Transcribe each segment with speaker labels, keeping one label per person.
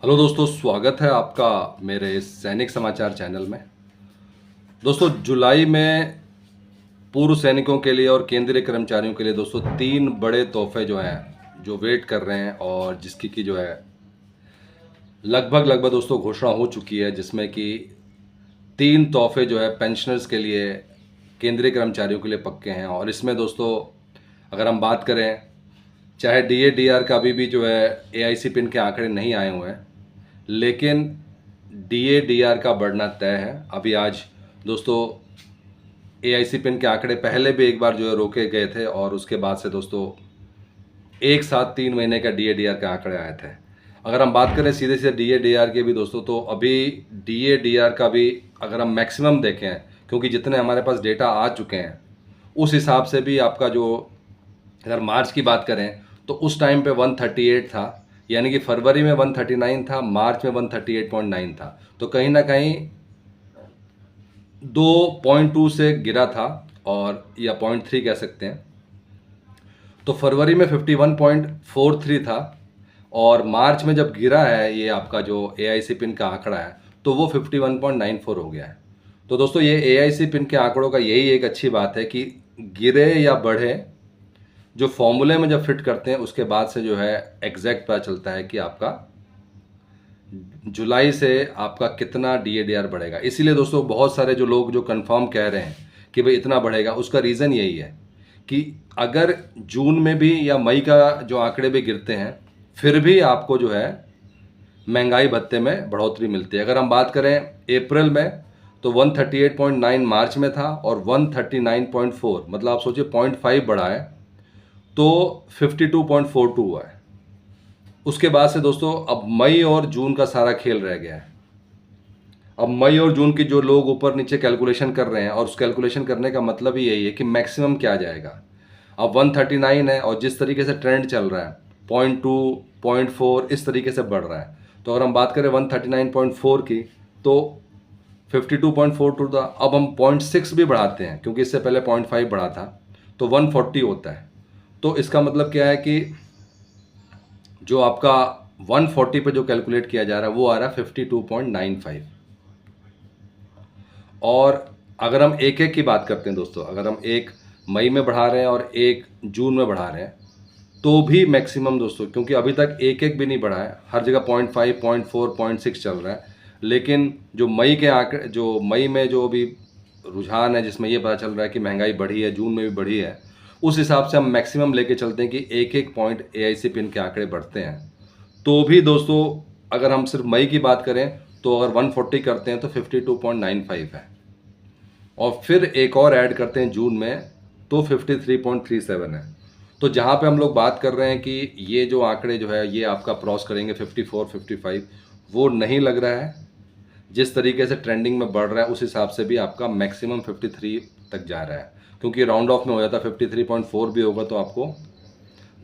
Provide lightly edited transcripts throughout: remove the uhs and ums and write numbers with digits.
Speaker 1: Hello दोस्तों, स्वागत है आपका मेरे इस सैनिक समाचार चैनल में। दोस्तों, जुलाई में पूर्व सैनिकों के लिए और केंद्रीय कर्मचारियों के लिए दोस्तों 3 बड़े तोहफे जो हैं, जो वेट कर रहे हैं और जिसकी की जो है लगभग दोस्तों घोषणा हो चुकी है, जिसमें कि 3 तोहफे जो है पेंशनर्स के लिए, केंद्रीय कर्मचारियों के लिए पक्के हैं। और इसमें दोस्तों अगर हम बात करें, चाहे डीए डीआर का अभी भी जो है एआईसी पिन के आंकड़े नहीं आए हुए हैं, लेकिन डीए डीआर का बढ़ना तय है। अभी आज दोस्तों एआईसी पिन के आंकड़े पहले भी एक बार जो है रोके गए थे और उसके बाद से दोस्तों एक साथ 3 महीने का डीए डीआर के आंकड़े आए थे। अगर हम बात करें सीधे सीधे डीए डीआर के भी दोस्तों, तो अभी डीए डीआर का भी अगर हम मैक्सिमम देखें, क्योंकि जितने हमारे पास डेटा आ चुके हैं उस हिसाब से भी आपका जो, अगर मार्च की बात करें तो उस टाइम पे 138 था, यानी कि फरवरी में 139 था, मार्च में 138.9 था। तो कहीं ना कहीं 2.2 से गिरा था, और या 0.3 कह सकते हैं। तो फरवरी में 51.43 था, और मार्च में जब गिरा है ये आपका जो एआईसी पिन का आंकड़ा है, तो वो 51.94 हो गया है। तो दोस्तों ये एआईसी पिन के आंकड़ों का यही एक अच्छी बात है कि गिरे या बढ़े, जो फॉर्मूले में जब फिट करते हैं उसके बाद से जो है एग्जैक्ट पता चलता है कि आपका जुलाई से आपका कितना डीएडीआर बढ़ेगा। इसीलिए दोस्तों बहुत सारे जो लोग जो कंफर्म कह रहे हैं कि भाई इतना बढ़ेगा, उसका रीज़न यही है कि अगर जून में भी या मई का जो आंकड़े भी गिरते हैं, फिर भी आपको जो है महंगाई भत्ते में बढ़ोतरी मिलती है। अगर हम बात करें अप्रैल में, तो 138.9 मार्च में था और 139.4, मतलब आप सोचिए 0.5 बढ़ा है, तो 52.42 हुआ है। उसके बाद से दोस्तों अब मई और जून का सारा खेल रह गया है। अब मई और जून की जो लोग ऊपर नीचे कैलकुलेशन कर रहे हैं, और उस कैलकुलेशन करने का मतलब ही यही है कि मैक्सिमम क्या जाएगा। अब 139 है और जिस तरीके से ट्रेंड चल रहा है 0.2 0.4 इस तरीके से बढ़ रहा है। तो अगर हम बात करें 139.4 की, तो 52.42 था। अब हम 0.6 भी बढ़ाते हैं, क्योंकि इससे पहले 0.5 बढ़ा था, तो 140 होता है। तो इसका मतलब क्या है कि जो आपका 140 पे जो कैलकुलेट किया जा रहा है वो आ रहा है 52.95। और अगर हम एक एक की बात करते हैं दोस्तों, अगर हम एक मई में बढ़ा रहे हैं और एक जून में बढ़ा रहे हैं, तो भी मैक्सिमम दोस्तों, क्योंकि अभी तक एक एक भी नहीं बढ़ा है, हर जगह 0.5 0.4 0.6 चल रहा है। लेकिन जो मई के आंकड़े, जो मई में जो अभी रुझान है जिसमें ये पता चल रहा है कि महंगाई बढ़ी है, जून में भी बढ़ी है, उस हिसाब से हम मैक्सिमम लेके चलते हैं कि एक एक पॉइंट एआईसी पिन के आंकड़े बढ़ते हैं। तो भी दोस्तों अगर हम सिर्फ मई की बात करें, तो अगर 140 करते हैं तो 52.95 है, और फिर एक और ऐड करते हैं जून में तो 53.37 है। तो जहाँ पे हम लोग बात कर रहे हैं कि ये जो आंकड़े जो है ये आपका क्रॉस करेंगे 54 55, वो नहीं लग रहा है। जिस तरीके से ट्रेंडिंग में बढ़ रहा है उस हिसाब से भी आपका मैक्सिमम 53 तक जा रहा है, क्योंकि राउंड ऑफ में हो जाता है 53.4 भी होगा तो आपको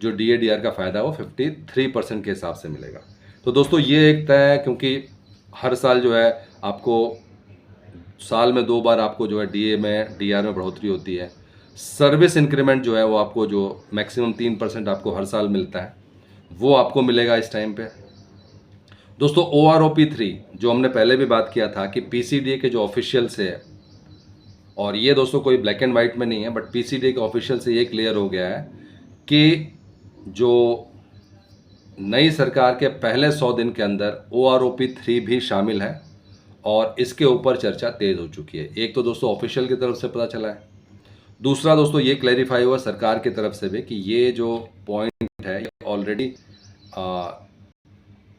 Speaker 1: जो डीएडीआर का फ़ायदा है वो 53% के हिसाब से मिलेगा। तो दोस्तों ये एक तय है, क्योंकि हर साल जो है आपको साल में 2 बार आपको जो है डीए में डीआर में बढ़ोतरी होती है। सर्विस इंक्रीमेंट जो है वो आपको जो मैक्सिमम 3% आपको हर साल मिलता है, वो आपको मिलेगा इस टाइम पे। दोस्तों OROP3 जो हमने पहले भी बात किया था कि पीसीडीए के जो ऑफिशियल से है, और ये दोस्तों कोई ब्लैक एंड वाइट में नहीं है, बट पीसीडीए के ऑफिशियल से ये क्लियर हो गया है कि जो नई सरकार के पहले 100 दिन के अंदर OROP3 भी शामिल है, और इसके ऊपर चर्चा तेज हो चुकी है। एक तो दोस्तों ऑफिशियल की तरफ से पता चला है, दूसरा दोस्तों ये क्लैरिफाई हुआ सरकार की तरफ से भी कि ये जो पॉइंट है ऑलरेडी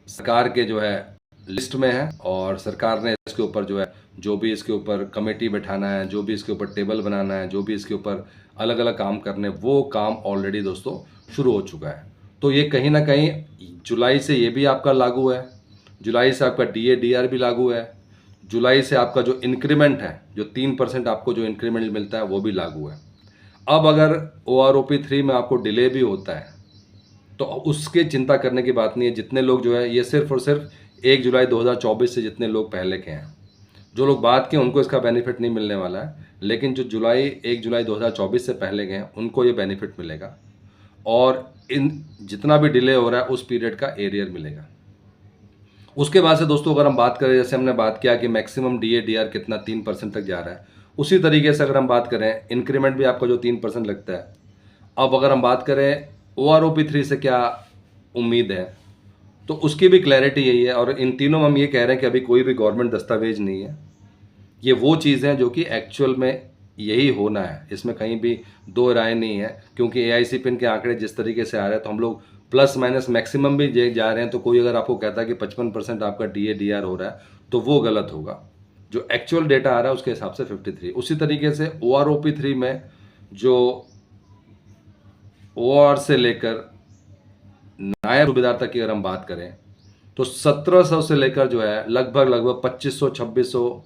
Speaker 1: सरकार के जो है लिस्ट में है, और सरकार ने इसके ऊपर जो है, जो भी इसके ऊपर कमेटी बैठाना है, जो भी इसके ऊपर टेबल बनाना है, जो भी इसके ऊपर अलग अलग काम करने, वो काम ऑलरेडी दोस्तों शुरू हो चुका है। तो ये कहीं ना कहीं जुलाई से ये भी आपका लागू है, जुलाई से आपका डीए डीआर भी लागू है, जुलाई से आपका जो इंक्रीमेंट है, जो 3% आपको जो इंक्रीमेंट मिलता है वो भी लागू है। अब अगर OROP3 में आपको डिले भी होता है तो उसके चिंता करने की बात नहीं है। जितने लोग जो है, ये सिर्फ और सिर्फ 1 जुलाई 2024 से जितने लोग पहले के हैं, जो लोग बाद के, उनको इसका बेनिफिट नहीं मिलने वाला है। लेकिन जो 1 जुलाई 2024 से पहले के हैं उनको ये बेनिफिट मिलेगा, और इन जितना भी डिले हो रहा है उस पीरियड का एरियर मिलेगा। उसके बाद से दोस्तों अगर हम बात करें, जैसे हमने बात किया कि मैक्सिमम DA DR कितना 3% तक जा रहा है, उसी तरीके से अगर हम बात करें इंक्रीमेंट भी आपका जो 3% लगता है। अब अगर हम बात करें OROP3 से क्या उम्मीद है, तो उसकी भी क्लैरिटी यही है। और इन तीनों में हम ये कह रहे हैं कि अभी कोई भी गवर्नमेंट दस्तावेज नहीं है, ये वो चीज़ें हैं जो कि एक्चुअल में यही होना है, इसमें कहीं भी दो राय नहीं है। क्योंकि AIC पिन के आंकड़े जिस तरीके से आ रहे हैं, तो हम लोग प्लस माइनस मैक्सिमम भी जा रहे हैं। तो कोई अगर आपको कहता है कि 55% आपका DA DR हो रहा है, तो वो गलत होगा। जो एक्चुअल डेटा आ रहा है उसके हिसाब से 53। उसी तरीके से OROP3 में जो OR से लेकर नायब सूबेदार तक की अगर हम बात करें, तो 1700 से लेकर जो है लगभग 2500 2600,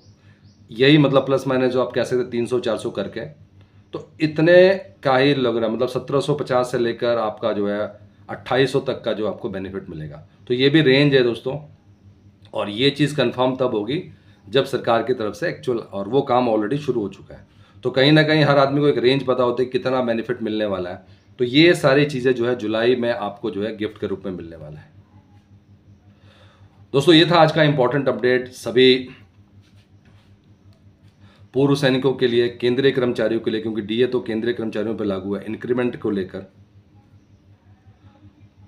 Speaker 1: यही मतलब प्लस माइनस जो आप कह सकते 300 400 करके, तो इतने का ही लग रहा है। मतलब 1750 से लेकर आपका जो है 2800 तक का जो आपको बेनिफिट मिलेगा। तो ये भी रेंज है दोस्तों, और ये चीज़ कंफर्म तब होगी जब सरकार की तरफ से एक्चुअल, और वो काम ऑलरेडी शुरू हो चुका है। तो कहीं ना कहीं हर आदमी को एक रेंज पता होती है कितना बेनिफिट मिलने वाला है। तो ये सारी चीज़ें जो है जुलाई में आपको जो है गिफ्ट के रूप में मिलने वाला है। दोस्तों ये था आज का इंपॉर्टेंट अपडेट सभी पूर्व सैनिकों के लिए, केंद्रीय कर्मचारियों के लिए, क्योंकि DA तो केंद्रीय कर्मचारियों पर लागू है इंक्रीमेंट को लेकर।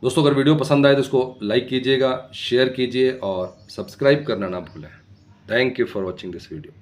Speaker 1: दोस्तों अगर वीडियो पसंद आए तो इसको लाइक कीजिएगा, शेयर कीजिए और सब्सक्राइब करना ना भूलें। Thank you for watching this video.